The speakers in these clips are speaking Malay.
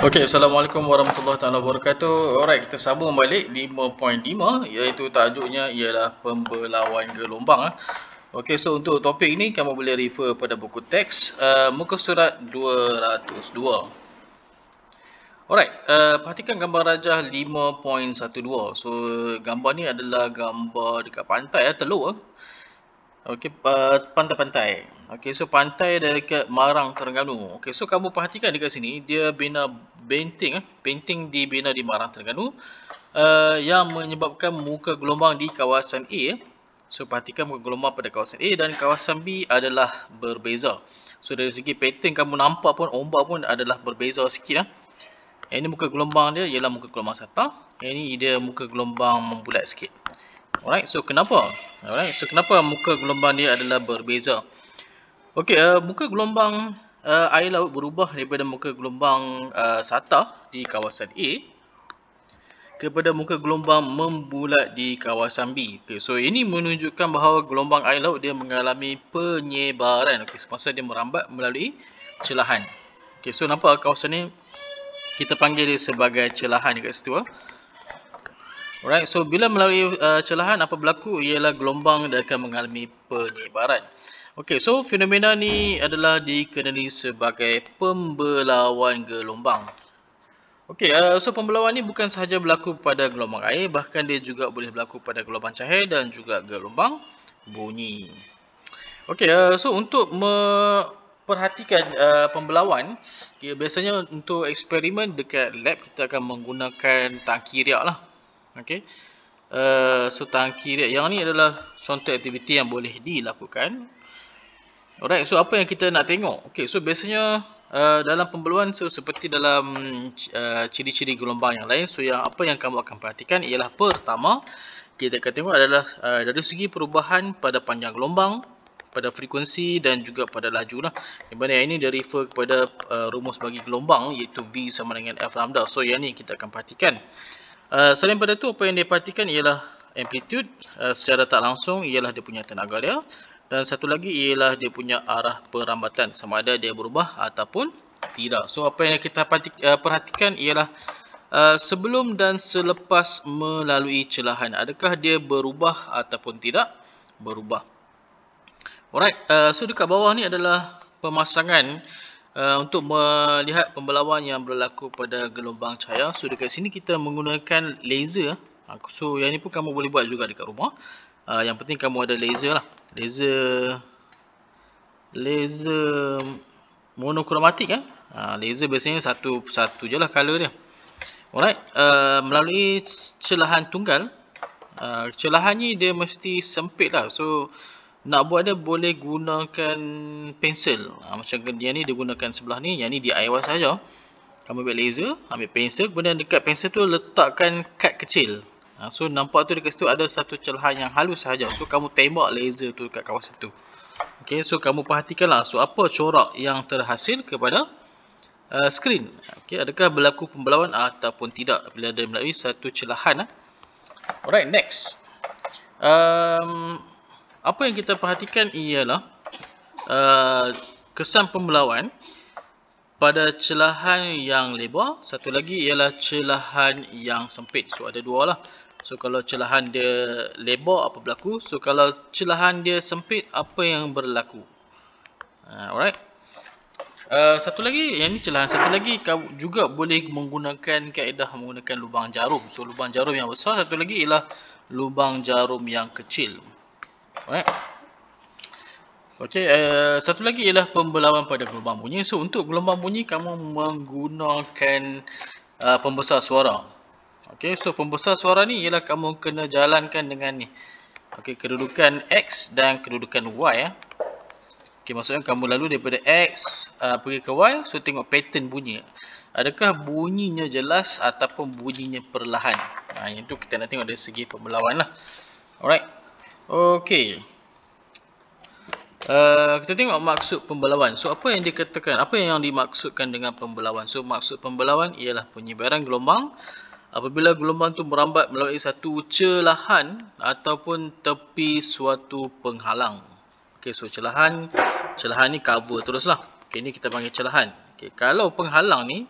Okey, Assalamualaikum warahmatullahi taala wabarakatuh. Alright, kita sambung balik 5.5 iaitu tajuknya ialah pembelauan gelombang. Okey, so untuk topik ini kamu boleh refer pada buku teks muka surat 202. Alright, perhatikan gambar rajah 5.12. So gambar ni adalah gambar dekat pantai Teluk. Okey, pantai-pantai. Okey, so pantai dekat Marang, Terengganu. Okey, so kamu perhatikan dekat sini, dia bina painting dibina di Marang, Terengganu, yang menyebabkan muka gelombang di kawasan A. So perhatikan muka gelombang pada kawasan A dan kawasan B adalah berbeza. So dari segi pattern kamu nampak pun ombak pun adalah berbeza sikit. Yang ini muka gelombang dia ialah muka gelombang sata. Yang ini dia muka gelombang membulat sikit. Alright, so kenapa? Kenapa muka gelombang dia adalah berbeza? Okey, muka gelombang air laut berubah daripada muka gelombang sata di kawasan A kepada muka gelombang membulat di kawasan B. Okay, so ini menunjukkan bahawa gelombang air laut dia mengalami penyebaran. Okay, semasa dia merambat melalui celahan. Okay, so nampak kawasan ni kita panggil dia sebagai celahan dekat situ. Alright, so bila melalui celahan apa berlaku ialah gelombang dia akan mengalami penyebaran. Okey, so fenomena ni adalah dikenali sebagai pembelauan gelombang. Okey, so pembelauan ni bukan sahaja berlaku pada gelombang air, bahkan dia juga boleh berlaku pada gelombang cahaya dan juga gelombang bunyi. Okey, so untuk perhatikan pembelauan, biasanya untuk eksperimen dekat lab kita akan menggunakan tangki riak lah. Okey. So tangki riak yang ni adalah contoh aktiviti yang boleh dilakukan. Alright, so apa yang kita nak tengok? Okey, so biasanya dalam pembelauan seperti dalam ciri-ciri gelombang yang lain, so apa yang kamu akan perhatikan ialah pertama, kita akan tengok adalah dari segi perubahan pada panjang gelombang, pada frekuensi dan juga pada laju lah. Di mana yang ini dia refer kepada rumus bagi gelombang iaitu V sama dengan F lambda. So yang ni kita akan perhatikan. Selain pada tu, apa yang dia perhatikan ialah amplitude secara tak langsung ialah dia punya tenaga dia. Dan satu lagi ialah dia punya arah perambatan, sama ada dia berubah ataupun tidak. So apa yang kita perhatikan ialah sebelum dan selepas melalui celahan, adakah dia berubah ataupun tidak berubah. Alright, so dekat bawah ni adalah pemasangan untuk melihat pembelauan yang berlaku pada gelombang cahaya. So dekat sini kita menggunakan laser. So yang ni pun kamu boleh buat juga dekat rumah. Yang penting kamu ada laser lah. Laser monokromatik kan. Laser biasanya satu je lah color dia. Alright, melalui celahan tunggal. Celahan ni dia mesti sempit lah. So nak buat dia boleh gunakan pensel. Macam dia ni dia gunakan sebelah ni, yang ni DIY saja. Kamu ambil laser, ambil pensel, kemudian dekat pensel tu letakkan kad kecil. So nampak tu dekat situ ada satu celahan yang halus saja. So kamu tembak laser tu dekat kawasan tu. Okey, so kamu perhatikanlah. So apa corak yang terhasil kepada skrin. Okey, adakah berlaku pembelauan ataupun tidak bila dia melalui satu celahan. Alright, next. Apa yang kita perhatikan ialah kesan pembelauan pada celahan yang lebar. Satu lagi ialah celahan yang sempit. So ada dua lah. So kalau celahan dia lebar apa berlaku. So kalau celahan dia sempit apa yang berlaku. Alright. Satu lagi, yang ni celahan. Satu lagi kamu juga boleh menggunakan kaedah menggunakan lubang jarum. So lubang jarum yang besar. Satu lagi ialah lubang jarum yang kecil. Alright. Okey, satu lagi ialah pembelauan pada gelombang bunyi. So untuk gelombang bunyi kamu menggunakan pembesar suara. Okey, so pembesar suara ni ialah kamu kena jalankan dengan ni. Okey, kedudukan X dan kedudukan Y. Okey, maksudnya kamu lalu daripada X pergi ke Y, so tengok pattern bunyi. Adakah bunyinya jelas ataupun bunyinya perlahan. Yang tu kita nak tengok dari segi pembelauan lah. Alright. Okey. Kita tengok maksud pembelauan. So apa yang dikatakan, apa yang dimaksudkan dengan pembelauan? So maksud pembelauan ialah penyebaran gelombang apabila gelombang tu merambat melalui satu celahan ataupun tepi suatu penghalang. Okey, so celahan ni cover teruslah. Okey, ni kita panggil celahan. Okey, kalau penghalang ni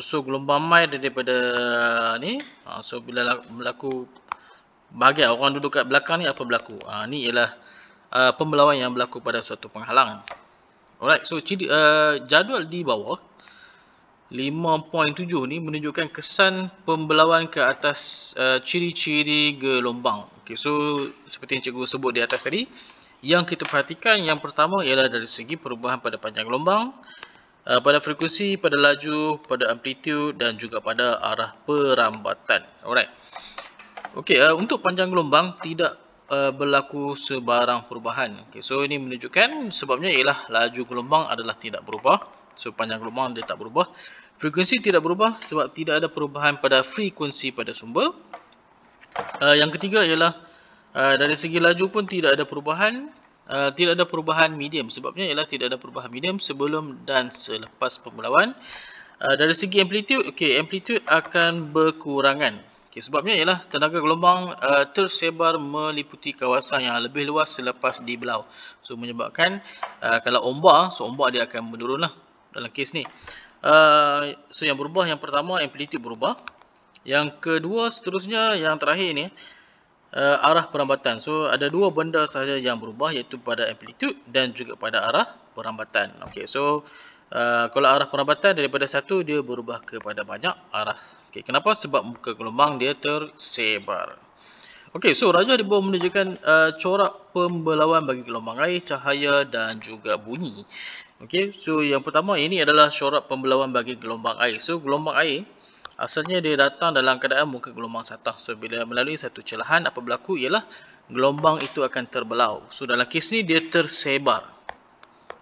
So gelombang mai daripada ni. So bila berlaku bahagian orang duduk kat belakang ni, apa berlaku? Ni ialah pembelauan yang berlaku pada suatu penghalang. Alright, so jadual di bawah 5.7 ni menunjukkan kesan pembelauan ke atas ciri-ciri gelombang. Okay, so seperti yang cikgu sebut di atas tadi, yang kita perhatikan yang pertama ialah dari segi perubahan pada panjang gelombang, pada frekuensi, pada laju, pada amplitude dan juga pada arah perambatan. Alright. Okay, untuk panjang gelombang tidak berlaku sebarang perubahan. Okay, so ini menunjukkan sebabnya ialah laju gelombang adalah tidak berubah. So panjang gelombang dia tak berubah. Frekuensi tidak berubah sebab tidak ada perubahan pada frekuensi pada sumber. Yang ketiga ialah dari segi laju pun tidak ada perubahan. Tidak ada perubahan medium. Sebabnya ialah tidak ada perubahan medium sebelum dan selepas pembelauan. Dari segi amplitude, amplitude akan berkurangan. Sebabnya ialah tenaga gelombang tersebar meliputi kawasan yang lebih luas selepas dibelau. So menyebabkan kalau ombak, so ombak dia akan menurun lah dalam kes ni. So yang berubah, yang pertama amplitude berubah. Yang kedua seterusnya, yang terakhir ni arah perambatan. So ada dua benda sahaja yang berubah, iaitu pada amplitude dan juga pada arah perambatan. So kalau arah perambatan daripada satu, dia berubah kepada banyak arah. Kenapa? Sebab muka gelombang dia tersebar. So rajah di bawah menunjukkan corak pembelauan bagi gelombang air, cahaya dan juga bunyi. So yang pertama ini adalah corak pembelauan bagi gelombang air. So gelombang air asalnya dia datang dalam keadaan muka gelombang satah. So bila melalui satu celahan, apa berlaku ialah gelombang itu akan terbelau. So dalam kes ni dia tersebar.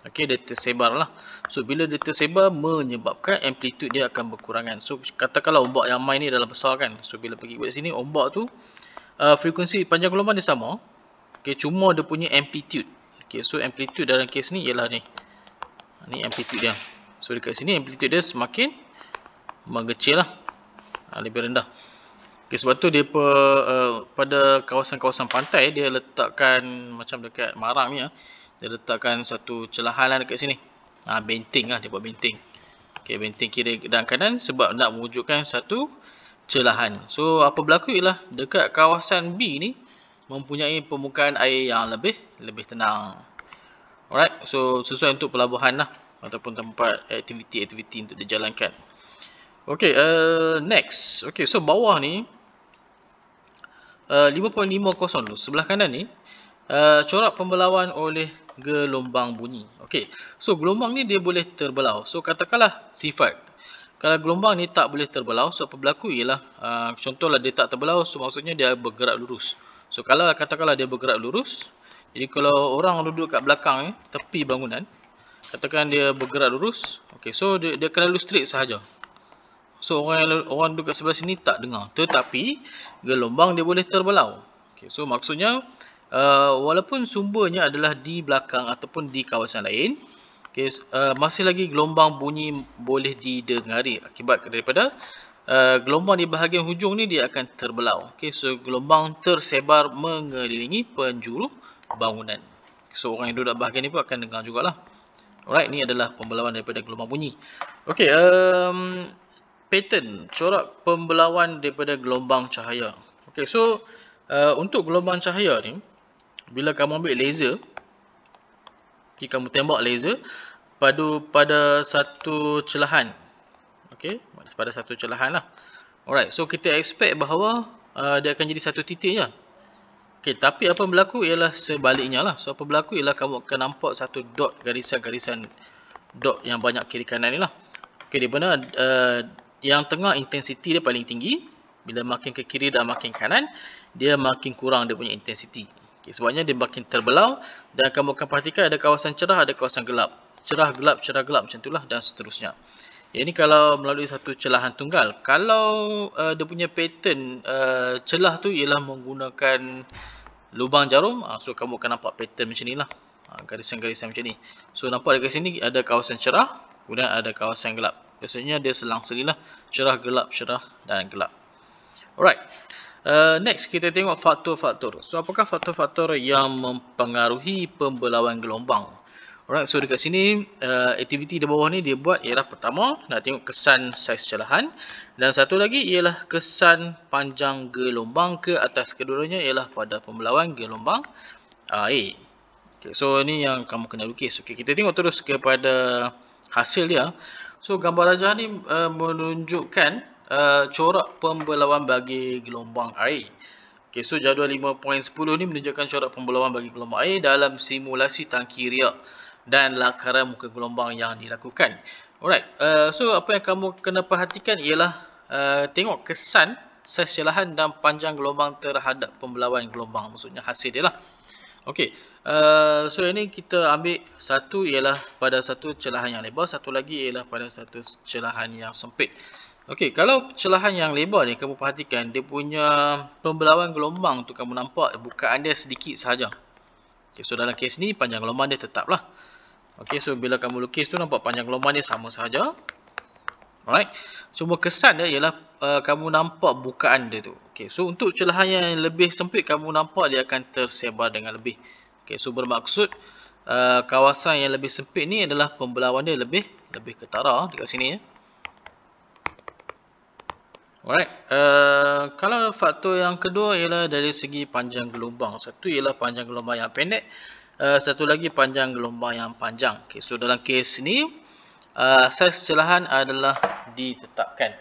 Dia tersebar lah. So bila dia tersebar menyebabkan amplitude dia akan berkurangan. So katakanlah ombak yang main ni dalam besar kan. So bila pergi kat sini, ombak tu frekuensi panjang gelombang dia sama. Cuma dia punya amplitude. So amplitude dalam kes ni ialah ni. Ni amplitude dia. So dekat sini amplitude dia semakin mengecil lah. Lebih rendah. Sebab tu dia pada kawasan-kawasan pantai dia letakkan macam dekat Marang ni. Dia letakkan satu celahan lah dekat sini. Benteng lah, dia buat benteng. Benteng kiri dan kanan sebab nak mewujudkan satu celahan. So apa berlaku ialah dekat kawasan B ni mempunyai permukaan air yang lebih tenang. Alright, so sesuai untuk pelabuhan lah ataupun tempat aktiviti-aktiviti untuk dijalankan. Next. So bawah ni 5.50 dulu. Sebelah kanan ni corak pembelauan oleh gelombang bunyi. So gelombang ni dia boleh terbelau. So katakanlah sifat. Kalau gelombang ni tak boleh terbelau, so apa berlaku ialah contohlah dia tak terbelau, so maksudnya dia bergerak lurus. So kalau katakanlah dia bergerak lurus, jadi kalau orang duduk kat belakang ni, tepi bangunan, katakan dia bergerak lurus, so dia akan lalu straight sahaja. So orang duduk kat sebelah sini tak dengar. Tetapi gelombang dia boleh terbelau. So maksudnya walaupun sumbernya adalah di belakang ataupun di kawasan lain, masih lagi gelombang bunyi boleh didengari akibat daripada gelombang di bahagian hujung ni dia akan terbelau. So gelombang tersebar mengelilingi penjuru bangunan. So orang yang duduk bahagian ni pun akan dengar jugalah. Alright, ni adalah pembelauan daripada gelombang bunyi. Pattern corak pembelauan daripada gelombang cahaya. So untuk gelombang cahaya ni, bila kamu ambil laser, kamu tembak laser pada satu celahan. Pada satu celahan lah. Alright, so kita expect bahawa dia akan jadi satu titik je. Tapi apa berlaku ialah sebaliknya lah. So apa berlaku ialah kamu akan nampak satu dot, garisan-garisan dot yang banyak kiri kanan ni lah. Di mana yang tengah intensiti dia paling tinggi. Bila makin ke kiri dan makin kanan, dia makin kurang dia punya intensiti. Sebabnya dia makin terbelau. Dan kamu akan perhatikan ada kawasan cerah, ada kawasan gelap. Cerah, gelap, macam itulah dan seterusnya. Ini kalau melalui satu celahan tunggal. Kalau dia punya pattern celah tu ialah menggunakan lubang jarum, so kamu akan nampak pattern macam ni lah. Garisan-garisan macam ni. So nampak dekat sini ada kawasan cerah, kemudian ada kawasan gelap. Biasanya dia selang-seli lah. Cerah, dan gelap. Alright. Next kita tengok faktor-faktor. So apakah faktor-faktor yang mempengaruhi pembelauan gelombang? Alright, so dekat sini aktiviti di bawah ni dia buat ialah pertama nak tengok kesan saiz celahan, dan satu lagi ialah kesan panjang gelombang ke atas. Keduanya ialah pada pembelawan gelombang air. Okay, so ni yang kamu kena lukis. Okay, kita tengok terus kepada hasil dia. So gambar rajah ni menunjukkan corak pembelawan bagi gelombang air. Okay, so jadual 5.10 ni menunjukkan corak pembelawan bagi gelombang air dalam simulasi tangki riak dan lakaran muka gelombang yang dilakukan. Alright, so apa yang kamu kena perhatikan ialah tengok kesan saiz celahan dan panjang gelombang terhadap pembelawan gelombang. Maksudnya hasil dia lah. Okey, so ini kita ambil satu ialah pada satu celahan yang lebar, satu lagi ialah pada satu celahan yang sempit. Okey, kalau celahan yang lebar ni kamu perhatikan dia punya pembelawan gelombang tu kamu nampak bukaan dia sedikit sahaja. Okey, so dalam kes ni panjang gelombang dia tetaplah. Okey, so bila kamu lukis tu nampak panjang gelombang dia sama sahaja. Alright, cuma kesan dia ialah kamu nampak bukaan dia tu. Okey, so untuk celahan yang lebih sempit kamu nampak dia akan tersebar dengan lebih. Okey, so bermaksud kawasan yang lebih sempit ni adalah pembelawan dia lebih ketara dekat sini ya. Alright, kalau faktor yang kedua ialah dari segi panjang gelombang. Satu ialah panjang gelombang yang pendek, satu lagi panjang gelombang yang panjang. Okay, so dalam kes ni saiz celahan adalah ditetapkan.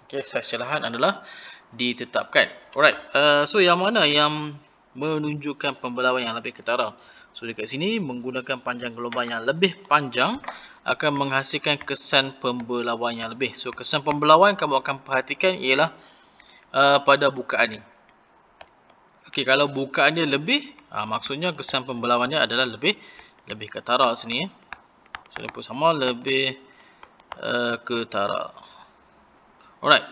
Okay, saiz celahan adalah ditetapkan. Alright, so yang mana yang menunjukkan pembelawan yang lebih ketara? So dekat sini menggunakan panjang gelombang yang lebih panjang akan menghasilkan kesan pembelawan yang lebih. So kesan pembelawan kamu akan perhatikan ialah pada bukaan ni. Okey, kalau bukaan dia lebih, maksudnya kesan pembelawannya adalah lebih ketara sini ya. So dia pun sama lebih ketara. Alright.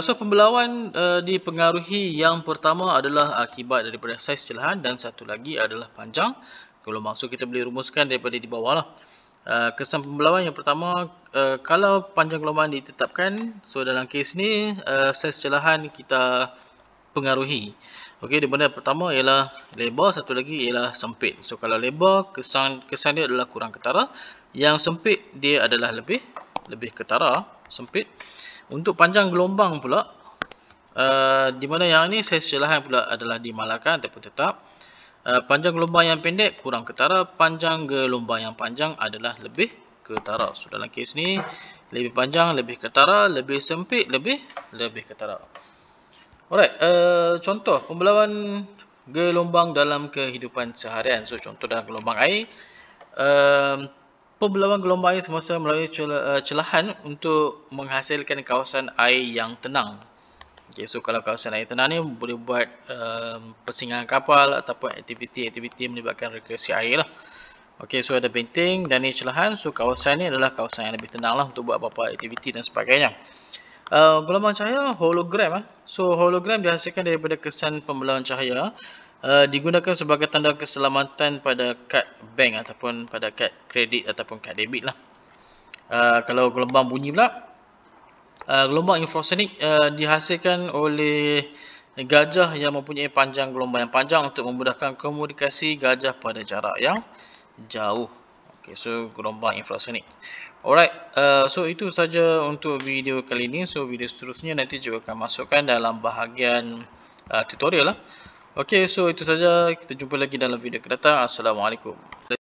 So pembelawan dipengaruhi yang pertama adalah akibat daripada saiz celahan dan satu lagi adalah panjang gelombang. So kita boleh rumuskan daripada di bawah lah. Kesan pembelawan yang pertama, kalau panjang gelombang ditetapkan, so dalam kes ni saiz celahan kita pengaruhi. Okey, di mana pertama ialah lebar, satu lagi ialah sempit. So kalau lebar, kesan dia adalah kurang ketara. Yang sempit dia adalah lebih ketara, sempit. Untuk panjang gelombang pula, di mana yang ni saiz celahan pula adalah dimalahkan ataupun tetap. Panjang gelombang yang pendek kurang ketara, panjang gelombang yang panjang adalah lebih ketara. So dalam kes ni lebih panjang lebih ketara, lebih sempit lebih ketara. Alright, contoh pembelawan gelombang dalam kehidupan seharian. So contoh dalam gelombang air, pembelawan gelombang air semasa melalui celahan untuk menghasilkan kawasan air yang tenang. Okay, so kalau kawasan air tenang ni boleh buat persinggahan kapal ataupun aktiviti-aktiviti melibatkan rekreasi air lah. Okay, so ada benteng dan ni celahan. So kawasan ni adalah kawasan yang lebih tenang lah untuk buat apa-apa aktiviti dan sebagainya. Gelombang cahaya hologram. So hologram dihasilkan daripada kesan pembelawan cahaya, digunakan sebagai tanda keselamatan pada kad bank ataupun pada kad kredit ataupun kad debit lah. Kalau gelombang bunyi pula, gelombang infrasonik dihasilkan oleh gajah yang mempunyai panjang gelombang yang panjang untuk memudahkan komunikasi gajah pada jarak yang jauh. Okay, so gelombang infrasonik. Alright, so itu saja untuk video kali ini. So video seterusnya nanti juga akan masukkan dalam bahagian tutorial lah. Okay, so itu saja. Kita jumpa lagi dalam video akan datang. Assalamualaikum.